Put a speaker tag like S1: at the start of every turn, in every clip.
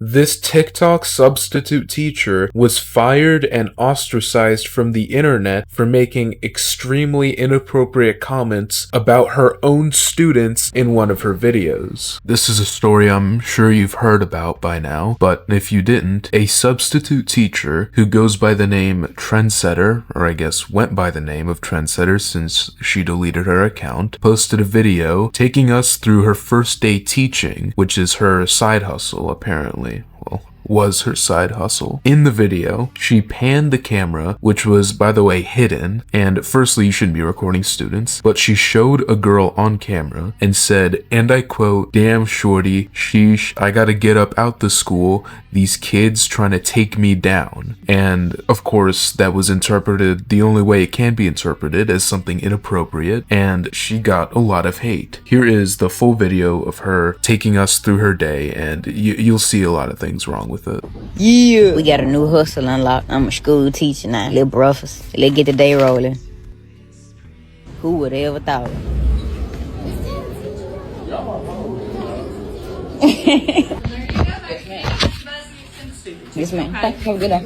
S1: This TikTok substitute teacher was fired and ostracized from the internet for making extremely inappropriate comments about her own students in one of her videos. This is a story I'm sure you've heard about by now, but if you didn't, a substitute teacher who goes by the name Trendsetter, or I guess went by the name of Trendsetter since she deleted her account, posted a video taking us through her first day teaching, which is her side hustle apparently. Well, was her side hustle. In the video, she panned the camera, which was, by the way, hidden, and firstly, you shouldn't be recording students, but she showed a girl on camera and said, and I quote, "Damn shorty, sheesh, I gotta get up out the school, these kids trying to take me down." And of course, that was interpreted the only way it can be interpreted, as something inappropriate, and she got a lot of hate. Here is the full video of her taking us through her day, and you'll see a lot of things wrong with it.
S2: Yeah, we got a new hustle unlocked. I'm a school teacher now. Little breakfast. Let's get the day rolling. Who would have ever thought? Yes, ma'am. Have a good day.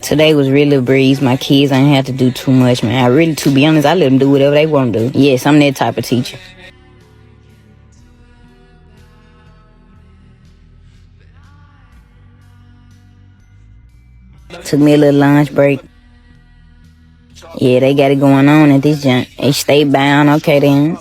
S2: Today was really a breeze. My kids ain't have to do too much, man. To be honest, I let them do whatever they want to do. Yes, I'm that type of teacher. Took me a little lunch break. Yeah, they got it going on at this junk. They stay bound, okay then.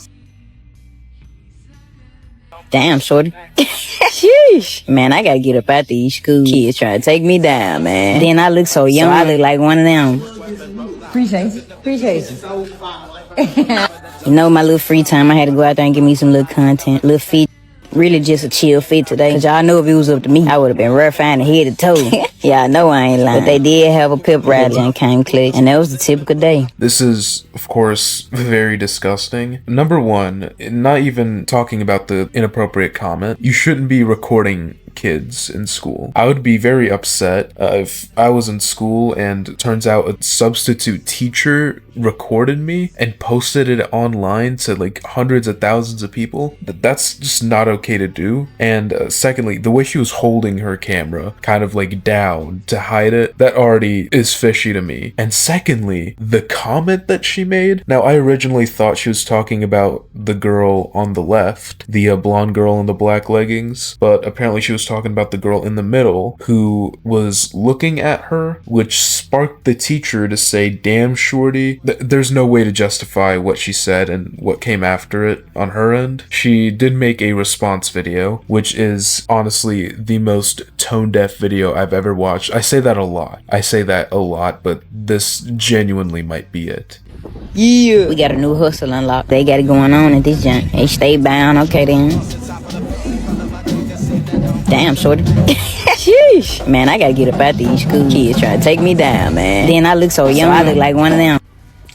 S2: Damn, shorty. Sheesh. Man, I gotta get up out these school kids trying to take me down, man. Then I look so young, so I look like one of them. Appreciate it. You know, my little free time, I had to go out there and give me some little content, little feed. Really just a chill fit today. Cause y'all know if it was up to me, I would have been rough fine head to toe. Yeah, I know I ain't lying. But they did have a pep rally and came clutch. And that was the typical day.
S1: This is, of course, very disgusting. Number one, not even talking about the inappropriate comment, you shouldn't be recording kids in school. I would be very upset if I was in school and it turns out a substitute teacher recorded me and posted it online to like hundreds of thousands of people. That's just not okay to do. And secondly, the way she was holding her camera kind of like down to hide it, that already is fishy to me. And secondly, the comment that she made, now I originally thought she was talking about the girl on the left, the blonde girl in the black leggings, but apparently she was talking about the girl in the middle who was looking at her, which sparked the teacher to say, "Damn shorty." There's no way to justify what she said and what came after it on her end. She did make a response video, which is honestly the most tone-deaf video I've ever watched. I say that a lot, but this genuinely might be it.
S2: Yeah, we got a new hustle unlocked. They got it going on at this junk. They stay bound, okay then. Damn, shorty. Sheesh. Man, I gotta get up out these school kids trying to take me down, man. Then I look so young, I look like one of them.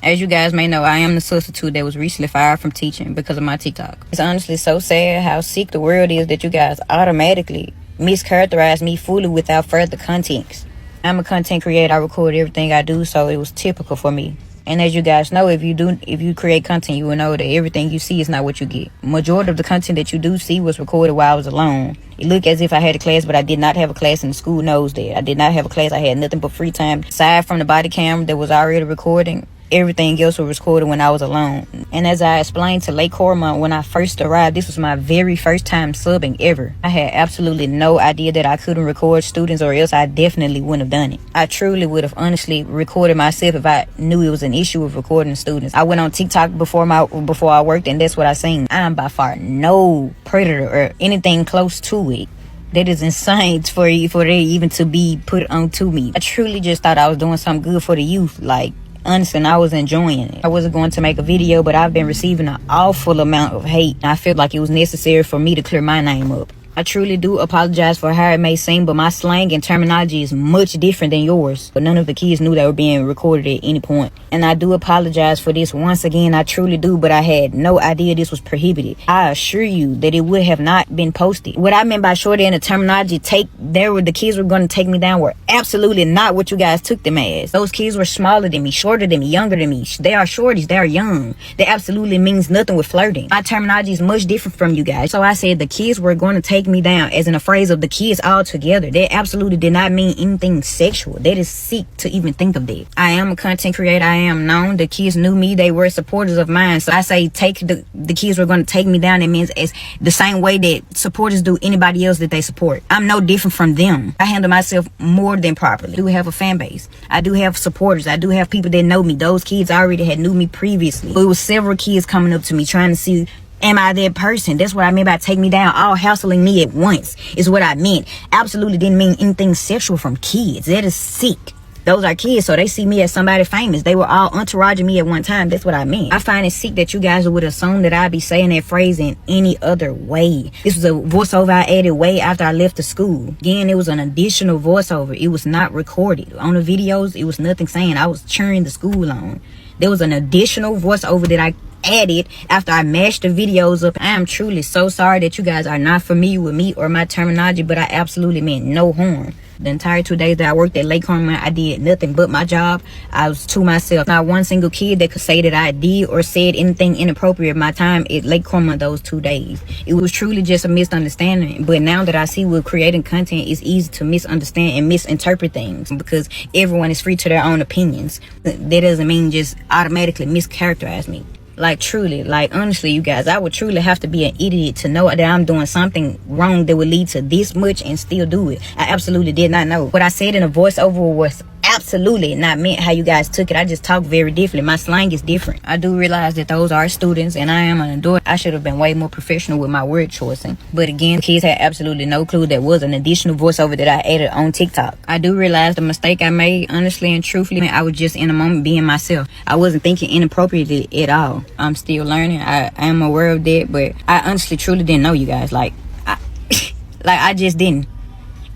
S2: As you guys may know, I am the substitute that was recently fired from teaching because of my TikTok. It's honestly so sad how sick the world is that you guys automatically mischaracterize me fully without further context. I'm a content creator. I record everything I do, so it was typical for me. And as you guys know, if you create content, you will know that everything you see is not what you get. Majority of the content that you do see was recorded while I was alone. It looked as if I had a class, but I did not have a class, and the school knows that. I did not have a class. I had nothing but free time. Aside from the body cam that was already recording, everything else was recorded when I was alone. And as I explained to Lake Cormont when I first arrived, this was my very first time subbing ever. I had absolutely no idea that I couldn't record students, or else I definitely wouldn't have done it. I truly would have honestly recorded myself if I knew it was an issue with recording students. I went on TikTok before I worked, and that's what I seen. I'm by far no predator or anything close to it. That is insane for it even to be put onto me. I truly just thought I was doing something good for the youth. Like, honestly, and I was enjoying it. I wasn't going to make a video, but I've been receiving an awful amount of hate. I felt like it was necessary for me to clear my name up. I truly do apologize for how it may seem, but my slang and terminology is much different than yours. But none of the kids knew they were being recorded at any point. And I do apologize for this once again. I truly do, but I had no idea this was prohibited. I assure you that it would have not been posted. What I meant by shorty and the terminology the kids were going to take me down were absolutely not what you guys took them as. Those kids were smaller than me, shorter than me, younger than me. They are shorties. They are young. That absolutely means nothing with flirting. My terminology is much different from you guys. So I said the kids were going to take me down, as in a phrase of the kids all together. That absolutely did not mean anything sexual. That is sick to even think of that. I am a content creator. I am known. The kids knew me. They were supporters of mine. So I say the kids were going to take me down. It means as the same way that supporters do anybody else that they support. I'm no different from them. I handle myself more than properly. I do have a fan base. I do have supporters. I do have people that know me. Those kids already had knew me previously. It was several kids coming up to me trying to see, am I that person? That's what I meant by take me down, all hassling me at once is what I meant. Absolutely didn't mean anything sexual from kids. That is sick. Those are kids, so they see me as somebody famous. They were all entouraging me at one time. That's what I meant. I find it sick that you guys would assume that I'd be saying that phrase in any other way. This was a voiceover I added way after I left the school. Again, it was an additional voiceover. It was not recorded. On the videos, it was nothing saying I was cheering the school on. There was an additional voiceover that I added after I mashed the videos up. I am truly so sorry that you guys are not familiar with me or my terminology, but I absolutely meant no harm. The entire 2 days that I worked at Lake Carmel, I did nothing but my job. I was to myself. Not one single kid that could say that I did or said anything inappropriate my time at Lake Carmel those 2 days. It was truly just a misunderstanding. But now that I see with creating content, it's easy to misunderstand and misinterpret things because everyone is free to their own opinions. That doesn't mean just automatically mischaracterize me. Like truly, like honestly, you guys, I would truly have to be an idiot to know that I'm doing something wrong that would lead to this much and still do it. I absolutely did not know. What I said in a voiceover was absolutely not meant how you guys took it. I just talk very differently. My slang is different. I do realize that those are students and I am an adult. I should have been way more professional with my word choicing. But again, kids had absolutely no clue there was an additional voiceover that I added on TikTok. I do realize the mistake I made, honestly and truthfully. I was just in a moment being myself. I wasn't thinking inappropriately at all. I'm still learning. I am aware of that, but I honestly truly didn't know you guys. I just didn't.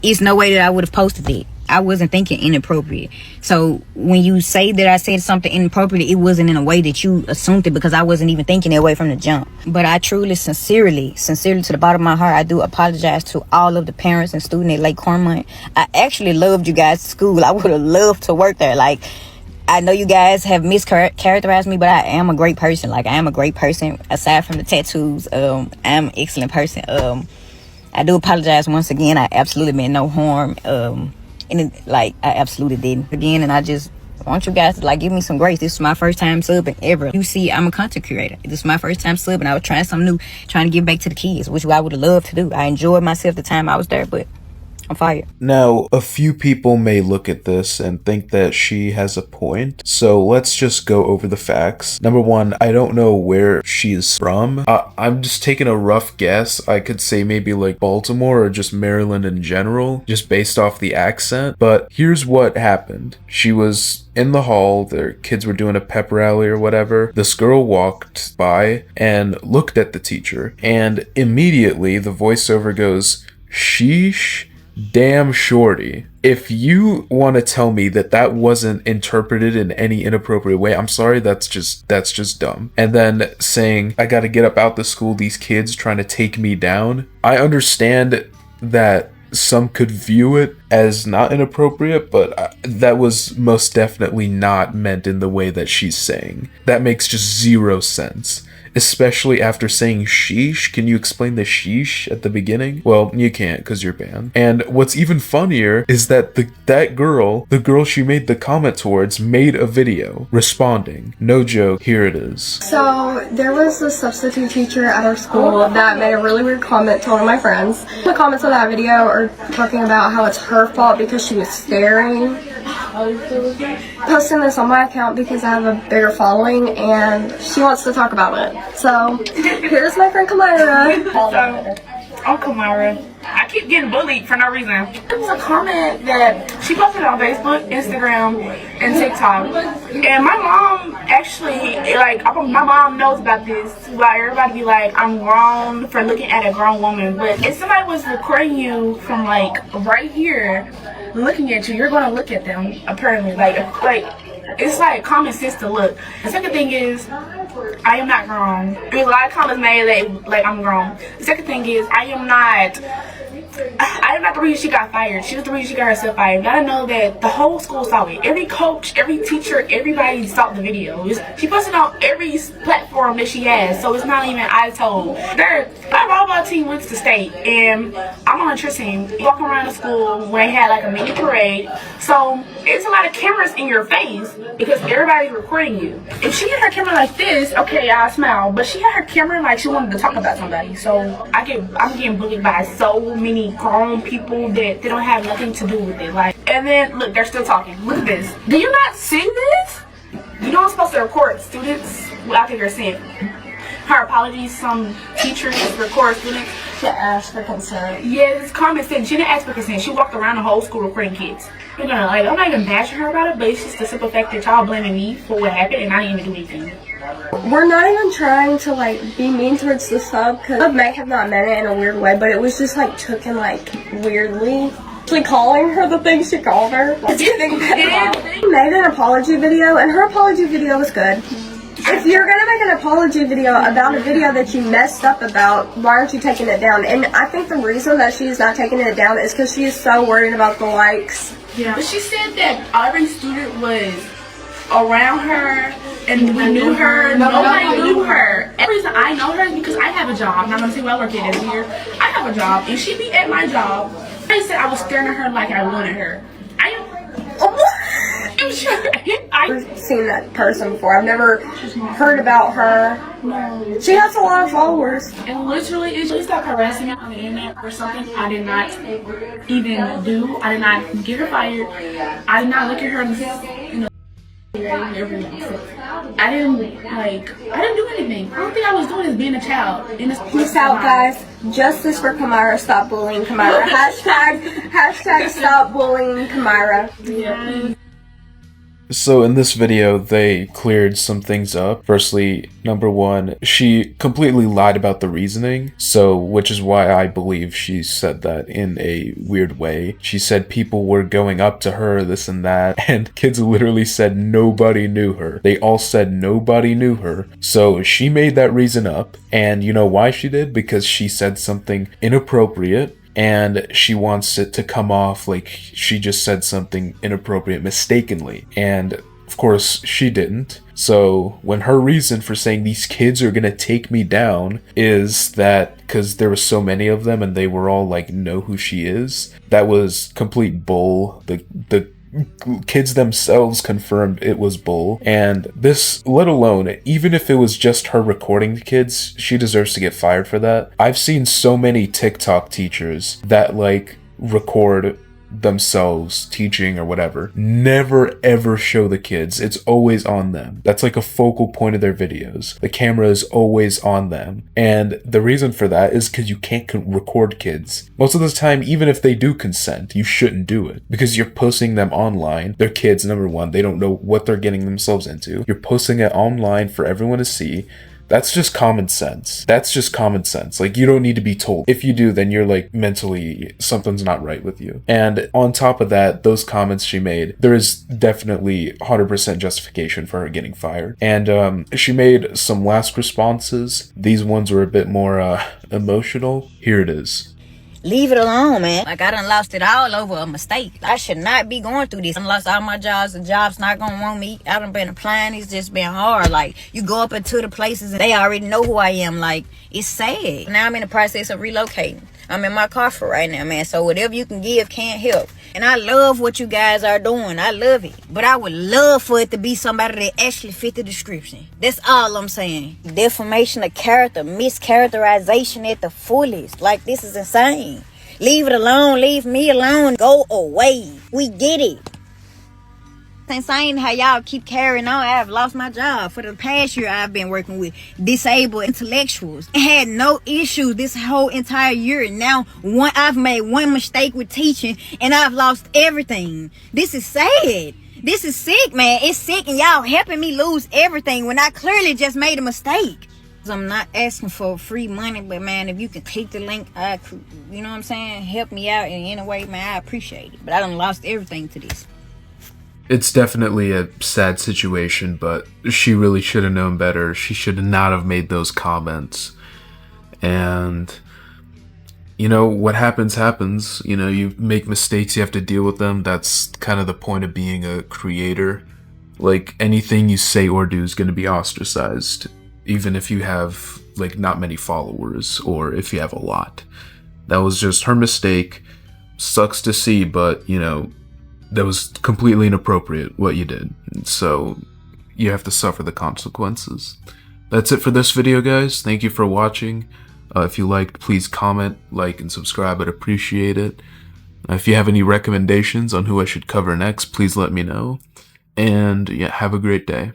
S2: It's no way that I would have posted it. I wasn't thinking inappropriate. So when you say that I said something inappropriate, it wasn't in a way that you assumed it because I wasn't even thinking that way from the jump. But I truly, sincerely to the bottom of my heart, I do apologize to all of the parents and students at Lake Carmel. I actually loved you guys' school. I would have loved to work there. Like, I know you guys have mischaracterized me, but I am a great person. Like, I am a great person. Aside from the tattoos, I'm an excellent person. I do apologize once again. I absolutely meant no harm. I absolutely didn't. Again, and I just want you guys to give me some grace. This is my first time subbing ever. You see, I'm a content creator. This is my first time subbing. I was trying something new, trying to give back to the kids, which I would have loved to do. I enjoyed myself the time I was there, but I'm fired.
S1: Now, a few people may look at this and think that she has a point, so let's just go over the facts. Number one, I don't know where she's from. I'm just taking a rough guess. I could say maybe Baltimore or just Maryland in general, just based off the accent. But here's what happened. She was in the hall, their kids were doing a pep rally or whatever. This girl walked by and looked at the teacher, and immediately the voiceover goes, "Sheesh. Damn shorty." If you want to tell me that wasn't interpreted in any inappropriate way, I'm sorry, that's just dumb. And then saying, I gotta get up out the school, these kids trying to take me down. I understand that some could view it as not inappropriate, but that was most definitely not meant in the way that she's saying. That makes just zero sense. Especially after saying sheesh. Can you explain the sheesh at the beginning? Well, you can't because you're banned. And what's even funnier is that the girl she made the comment towards, made a video responding. No joke, here it is.
S3: So there was a substitute teacher at our school that made a really weird comment to one of my friends. The comments on that video are talking about how it's her fault because she was staring. Posting this on my account because I have a bigger following and she wants to talk about it. So here's my friend Kamira.
S4: I'm Kamara. I keep getting bullied for no reason. It was a comment that she posted on Facebook, Instagram, and TikTok. And my mom actually, like, my mom knows about this. Like, everybody be like, I'm grown for looking at a grown woman. But if somebody was recording you from, like, right here, looking at you, you're going to look at them, apparently. Like, it's like common sense to look. The second thing is, I am not grown. There's a lot of comments made that, like, I'm grown. The second thing is, I am not the reason she got fired. She was the reason she got herself fired. Gotta know that the whole school saw it. Every coach, every teacher, everybody saw the video. She posted on every platform that she has, so it's not even I told. My volleyball team went to state, and I'm on her cheer team, walking around the school when they had like a mini parade. So it's a lot of cameras in your face because everybody's recording you. If she had her camera like this, okay, I'll smile. But she had her camera like she wanted to talk about somebody. So I'm getting bullied by so many grown people that they don't have nothing to do with it. Like, and then look, they're still talking. Look at this. Do you not see this? You know I'm supposed to record students without their consent. Her apologies. Some teachers record students
S3: To ask for consent.
S4: Yeah, it's common sense. She didn't ask for consent. She walked around the whole school recording kids. I'm not even bashing her about it, but it's just the simple fact that y'all blaming me for what happened and I didn't even do anything.
S3: We're not even trying to like be mean towards the sub, because I may have not meant it in a weird way, but it was just like taken like weirdly. Actually calling her the thing she called her. It's getting better. She made an apology video, and her apology video was good. If you're gonna make an apology video about a video that you messed up about, why aren't you taking it down? And I think the reason that she's not taking it down is because she is so worried about the likes.
S4: Yeah. But she said that every student was around her and we knew her. Nobody knew her. The reason I know her is because I have a job. I'm not gonna say where I work at every year. I have a job, and she be at my job. I said I was staring at her like I wanted her. I'm sure.
S3: I've seen that person before. I've never heard about her. No. She has a lot of followers.
S4: And literally, if she stopped harassing me on the internet or something, I did not even do. I did not get her fired. I did not look at her in the I didn't do anything. The only thing I was doing is being a child.
S3: Peace out, guys. Justice for Kamira. Stop bullying Kamira. hashtag stop bullying Kamira.
S4: Yeah.
S1: So in this video, they cleared some things up. Firstly, number one, she completely lied about the reasoning, which is why I believe she said that in a weird way. She said people were going up to her, this and that, and kids literally said nobody knew her. They all said nobody knew her. So she made that reason up, and you know why she did? Because she said something inappropriate, and she wants it to come off like she just said something inappropriate mistakenly. And of course she didn't. So when her reason for saying these kids are gonna take me down is that because there were so many of them and they were all like know who she is, that was complete bull. The kids themselves confirmed it was bull. And this, let alone, even if it was just her recording the kids, she deserves to get fired for that. I've seen so many TikTok teachers that like record themselves teaching or whatever, never ever show the kids. It's always on them. That's like a focal point of their videos. The camera is always on them, and the reason for that is because you can't record kids. Most of the time, even if they do consent, you shouldn't do it because you're posting them online. They're kids, number one. They don't know what they're getting themselves into. You're posting it online for everyone to see. That's just common sense. That's just common sense. Like, you don't need to be told. If you do, then you're like mentally, something's not right with you. And on top of that, those comments she made, there is definitely 100% justification for her getting fired. And she made some last responses. These ones were a bit more emotional. Here it is.
S2: Leave it alone, man. Like, I done lost it all over a mistake. I should not be going through this. I done lost all my jobs. The job's not gonna want me. I done been applying. It's just been hard. Like, you go up into the places and they already know who I am. Like, it's sad. Now I'm in the process of relocating. I'm in my car for right now, man. So whatever you can give can't help. And I love what you guys are doing. I love it. But I would love for it to be somebody that actually fit the description. That's all I'm saying. Defamation of character, mischaracterization at the fullest. Like, this is insane. Leave it alone. Leave me alone. Go away. We get it. insane how y'all keep carrying on. I've lost my job for the past year. I've been working with disabled intellectuals and had no issues this whole entire year. Now I've made one mistake with teaching and I've lost everything. This is sad. This is sick, man. It's sick, and y'all helping me lose everything when I clearly just made a mistake. I'm not asking for free money, but man, if you can click the link, you know what I'm saying, help me out in any way, man, I appreciate it. But I done lost everything to this.
S1: It's definitely a sad situation, but she really should have known better. She should not have made those comments. And, you know, what happens, happens. You know, you make mistakes, you have to deal with them. That's kind of the point of being a creator. Like, anything you say or do is going to be ostracized, even if you have, like, not many followers, or if you have a lot. That was just her mistake. Sucks to see, but, you know, that was completely inappropriate, what you did. So, you have to suffer the consequences. That's it for this video, guys. Thank you for watching. If you liked, please comment, like, and subscribe. I'd appreciate it. If you have any recommendations on who I should cover next, please let me know. And, yeah, have a great day.